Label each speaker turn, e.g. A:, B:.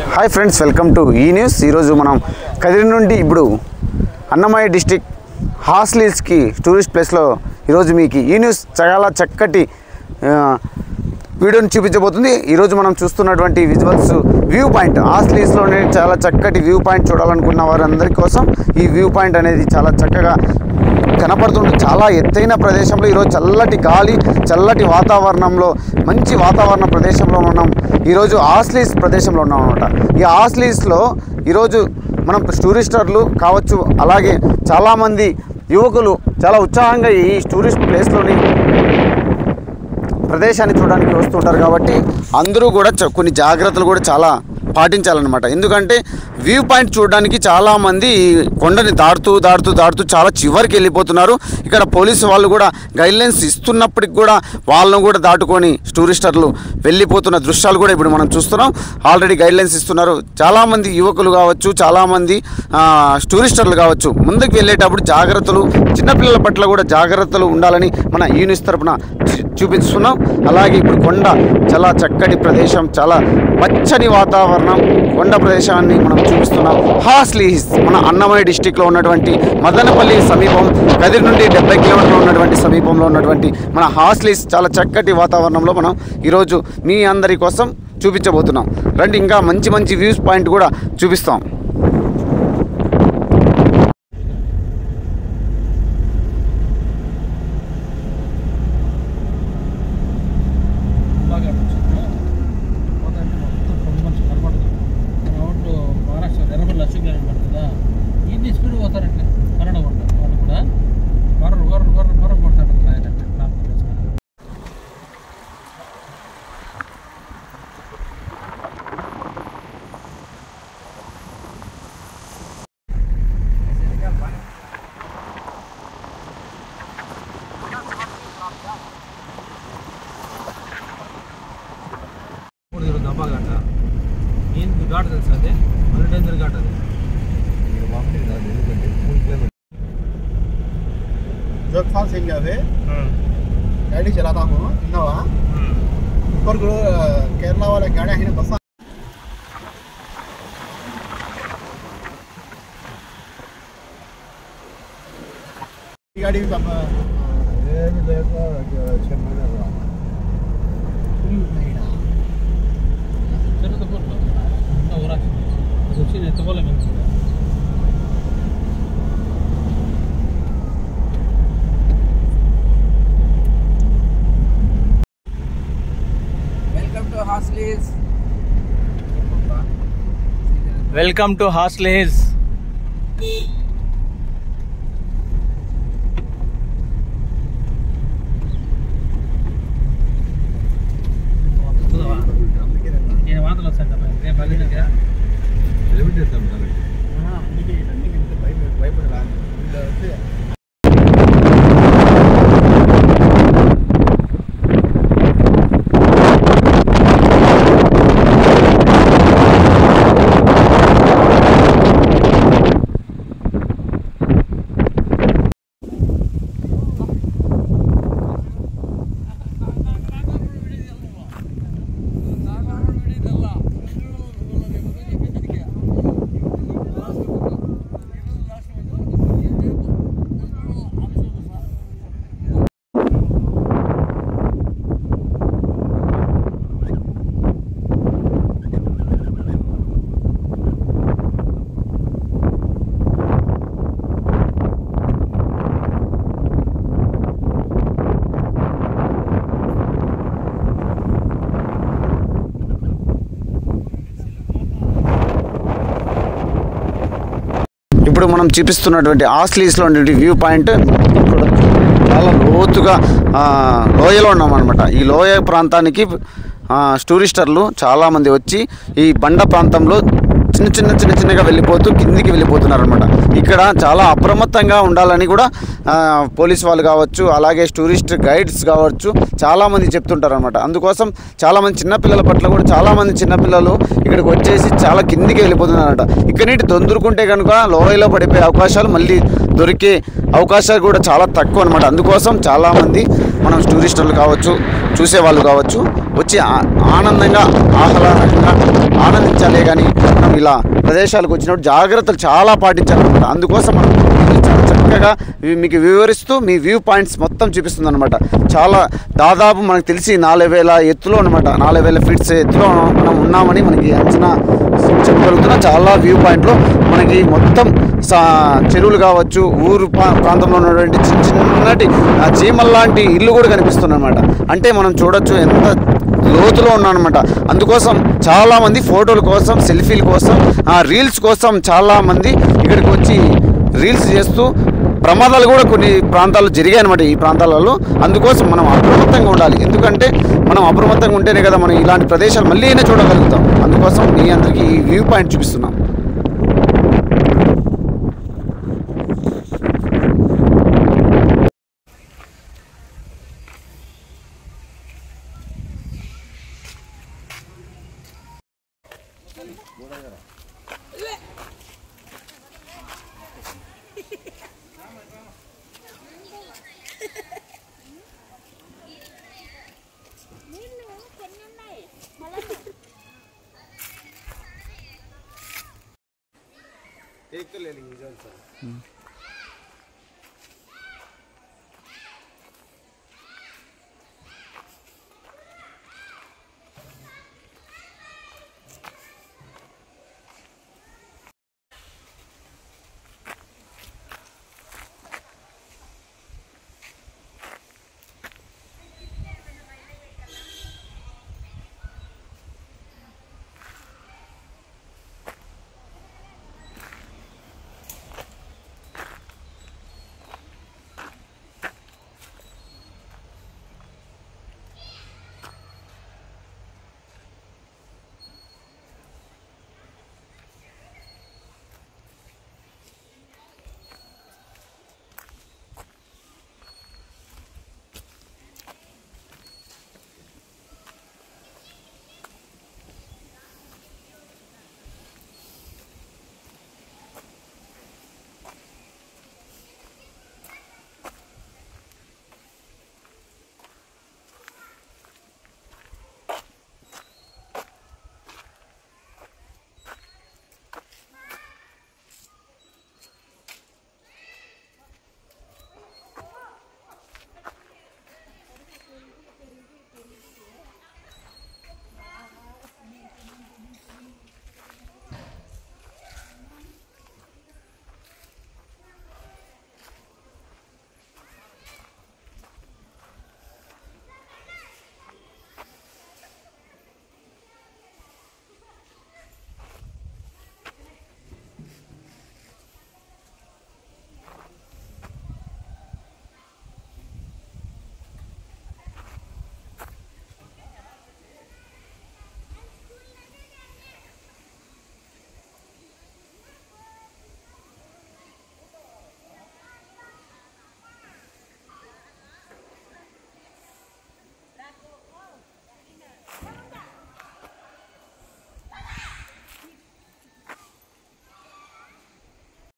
A: Hi friends welcome to e news మనం కదిరి నుండి ఇప్పుడు అన్నమయ్య డిస్ట్రిక్ట్ హాస్లీస్ కి టూరిస్ట్ ప్లేస్ లో ఈ రోజు మీకు ఈ న్యూస్ చాలా చక్కటి వీడియోని చూపించబోతుంది। ఈ రోజు మనం చూస్తున్నటువంటి విజువల్స్ వ్యూ పాయింట్ హాస్లీస్ లోనే చాలా చక్కటి వ్యూ పాయింట్ చూడాలనుకున్న వారందరి కోసం ఈ వ్యూ పాయింట్ అనేది చాలా చక్కగా కనపడుతుంది। చాలా ఎత్తైన ప్రదేశంలో ఈ రోజు చల్లటి గాలి చల్లటి వాతావరణంలో మంచి వాతావరణ ప్రదేశంలో మనం ఈ రోజు హాస్లీస్ ప్రదేశంలో ఉన్నాం అన్నమాట। ఈ హాస్లీస్ లో ఈ రోజు మనం టూరిస్టర్లు కావచ్చు అలాగే చాలా మంది యువకులు చాలా ఉత్సాహంగా ఈ టూరిస్ట్ ప్లేస్ లోని ప్రదేశాన్ని చూడడానికి వస్తుంటారు కాబట్టి అందరూ కూడా కొన్ని జాగ్రత్తలు కూడా చాలా పాటించాలన్నమాట। ఎందుకంటే వ్యూ పాయింట్ చూడడానికి చాలా మంది కొండని దాటుతూ చాలా చివరికి వెళ్ళిపోతున్నారు। ఇక్కడ పోలీసు వాళ్ళు కూడా గైడ్లైన్స్ ఇస్తున్నప్పటికి కూడా వాళ్ళను కూడా దాటుకొని టూరిస్టర్లు వెళ్ళిపోతున్న దృశ్యాలు కూడా ఇప్పుడు మనం చూస్తున్నాం। ఆల్రెడీ గైడ్లైన్స్ ఇస్తున్నారు। చాలామంది యువకులు కావచ్చు చాలామంది టూరిస్టర్లు కావచ్చు ముందుకు వెళ్ళేటప్పుడు జాగ్రత్తలు చిన్నపిల్లల పట్ల కూడా జాగ్రత్తలు ఉండాలని మన ఈ న్యూస్ తరపున చూపిస్తున్నాం। అలాగే ఇప్పుడు కొండ చాలా చక్కటి ప్రదేశం చాలా పచ్చని వాతావరణం కొండ ప్రదేశాన్ని మనం చూపిస్తున్నాం। హాస్లీస్ మన అన్నమయ్య డిస్ట్రిక్ట్లో ఉన్నటువంటి మదనపల్లి సమీపం కదిరి నుండి 70 కిలోమీటర్లు ఉన్నటువంటి సమీపంలో ఉన్నటువంటి మన హాస్లీస్ చాలా చక్కటి వాతావరణంలో మనం ఈరోజు మీ అందరి కోసం చూపించబోతున్నాం। రండి ఇంకా మంచి వ్యూస్ పాయింట్ కూడా చూపిస్తాం।
B: घाट अदे मन डेंजर घाट अभी जोगफाल सिंह गाड़ी चलाता हूँ इनोवा ऊपर केरला वाले गाड़ी है बस गाड़ी
C: वेलकम टू हास्लीस।
A: ఇప్పుడు మనం చూపిస్తున్నటువంటి హాస్లీస్లో ఉన్నటువంటి వ్యూ పాయింట్ చాలా లోతుగా లోయలో ఉన్నామన్నమాట। ఈ లోయ ప్రాంతానికి టూరిస్టర్లు చాలామంది వచ్చి ఈ బండ ప్రాంతంలో చిన్నగా వెళ్ళిపోతూ కిందికి వెళ్ళిపోతున్నారు అన్నమాట। ఇక్కడ చాలా అప్రమత్తంగా ఉండాలని కూడా పోలీస్ వాళ్ళు కావచ్చు అలాగే టూరిస్ట్ గైడ్స్ కావచ్చు చాలామంది చెప్తుంటారు అన్నమాట। అందుకోసం చాలామంది చిన్నపిల్లల పట్ల కూడా చాలామంది చిన్నపిల్లలు ఇక్కడికి వచ్చేసి చాలా కిందికి వెళ్ళిపోతున్నారట। ఇక్కడ నుండి తొందరకుంటే కనుక లోయలో పడిపోయే అవకాశాలు మళ్ళీ దొరికే అవకాశాలు కూడా చాలా తక్కువ అన్నమాట। అందుకోసం చాలామంది మనం టూరిస్టులు కావచ్చు చూసేవాళ్ళు కావచ్చు వచ్చి ఆనందంగా ఆహ్లాదంగా ఆనందించాలి కానీ ఇలా ప్రదేశాలకు వచ్చినప్పుడు జాగ్రత్తలు చాలా పాటించాలన్నమాట. అందుకోసం మనం చాలా చక్కగా మీకు వివరిస్తూ మీ వ్యూ పాయింట్స్ మొత్తం చూపిస్తుంది అనమాట. చాలా దాదాపు మనకు తెలిసి 4000 ఎత్తులో అనమాట, 4000 ఫీట్స్ ఎత్తులో మనం ఉన్నామని మనకి అంచనా చెప్పగలుగుతున్న చాలా వ్యూ పాయింట్లో మనకి మొత్తం చెరువులు కావచ్చు, ఊరు ప్రాంతంలో ఉన్నటువంటి చిన్నటి చీమల్లాంటి ఇల్లు కూడా కనిపిస్తున్నాయన్నమాట. అంటే మనం చూడొచ్చు ఎంత లోతులో ఉన్నానమాట. అందుకోసం చాలామంది ఫోటోల కోసం, సెల్ఫీల కోసం, రీల్స్ కోసం చాలామంది ఇక్కడికి వచ్చి రీల్స్ చేస్తూ ప్రమాదాలు కూడా కొన్ని ప్రాంతాల్లో జరిగాయి అనమాట ఈ ప్రాంతాలలో. అందుకోసం మనం అప్రమత్తంగా ఉండాలి. ఎందుకంటే మనం అప్రమత్తంగా ఉంటేనే కదా మనం ఇలాంటి ప్రదేశాలు మళ్ళీ అయినా చూడగలుగుతాం. అందుకోసం మీ అందరికీ ఈ వ్యూ పాయింట్ చూపిస్తున్నాం. एक तो ले लेंगे जल्द से